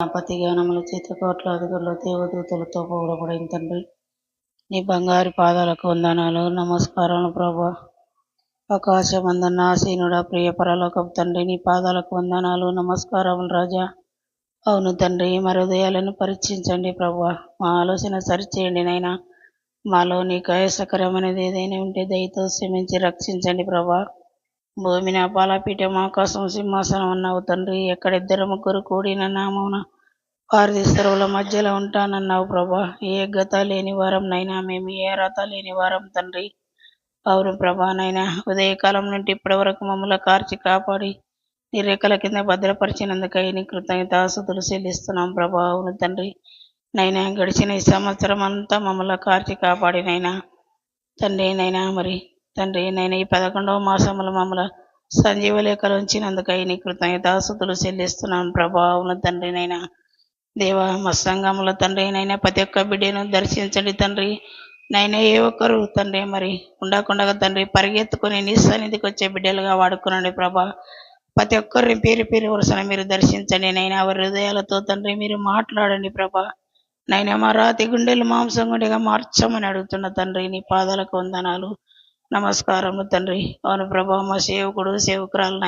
పతి జ్ఞానముల చేత కోట్లాదిగుల్లో దేవదూతలతో పొగడబడిన తండ్రి, నీ బంగారు పాదాలకు వందనాలు నమస్కారాలు ప్రభా. ఆకాశమందున్న ఆసీనుడా ప్రియ పరలోకపు తండ్రి, నీ పాదాలకు వందనాలు నమస్కారములు రాజా. అవును తండ్రి, మా హృదయాలను పరీక్షించండి ప్రభా, మా ఆలోచన సరిచేయండి నైనా. మాలో నీకు అయసకరమైనది ఏదైనా ఉంటే దయతో క్షమించి రక్షించండి ప్రభా. భూమిని అపాలపీఠం ఆకాశం సింహాసనం అన్నావు తండ్రి, ఎక్కడిద్దరు ముగ్గురు కూడిన నామమున వారి స్థరువుల మధ్యలో ఉంటానన్నావు ప్రభా. ఏ గత లేని వారం నైనా మేము, ఏ రత లేని వారం తండ్రి. అవును ప్రభా నైనా, ఉదయకాలం నుండి ఇప్పటి వరకు మమ్మల్ని కార్చి కాపాడి నీ రెక్కల కింద భద్రపరిచినందుకై నీ కృతజ్ఞతాస్తుతులు చెల్లిస్తున్నాం ప్రభా. అవును తండ్రి నైనా, గడిచిన ఈ సంవత్సరం అంతా మమ్మల్ని కార్చి కాపాడినైనా తండ్రి. నైనా మరి తండ్రి నైనా, ఈ 11వ మాసములు మమ్మల్ని సంజీవ లేఖలు ఉంచినందుకై నీ కృతజ్ఞతాస్తుతులు చెల్లిస్తున్నాం ప్రభా. అవును తండ్రి నైనా, దేవా మా సంఘముల తండ్రి నైనా ప్రతి ఒక్క బిడ్డను దర్శించండి తండ్రి. నైనా ఏ ఒక్కరు తండ్రి మరి ఉండకుండా తండ్రి పరిగెత్తుకుని నీ సన్నిధికి వచ్చే బిడ్డలుగా వాడుకునండి ప్రభా. ప్రతి ఒక్కరిని పేరు పేరు వరుసన మీరు దర్శించండి నైనా. వారి హృదయాలతో తండ్రి మీరు మాట్లాడండి ప్రభా. నైనా మా రాతి గుండెలు మాంసం గుండెగా మార్చమని అడుగుతున్న తండ్రి, నీ పాదాలకు వందనాలు నమస్కారము తండ్రి. అవును ప్రభా, మా సేవకుడు సేవకురాలు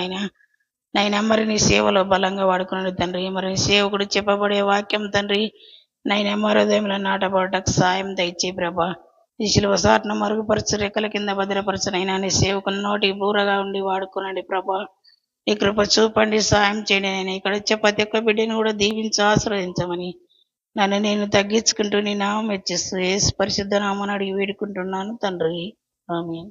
నైనా మరి నీ సేవలో బలంగా వాడుకున్నాడు తండ్రి. మరి నీ సేవకుడు చెప్పబడే వాక్యం తండ్రి నైనా మా హృదయంలో నాటబడటకు సాయం దయచే ప్రభా. ఈ శిలువ సాటును మరుగుపరచు, రెక్కల కింద భద్రపరచనైనా నీ సేవకుని నోటికి బూరగా ఉండి వాడుకునండి ప్రభా. నీ కృప చూపండి, సాయం చేయండి. నేను ఇక్కడ వచ్చే ప్రతి ఒక్క బిడ్డను కూడా దీవించి ఆశ్రయించమని నన్ను నేను తగ్గించుకుంటూ నీ నామం హెచ్చిస్తూ యేసు పరిశుద్ధ నామమున అడిగి వేడుకుంటున్నాను తండ్రి. ఆమేన్.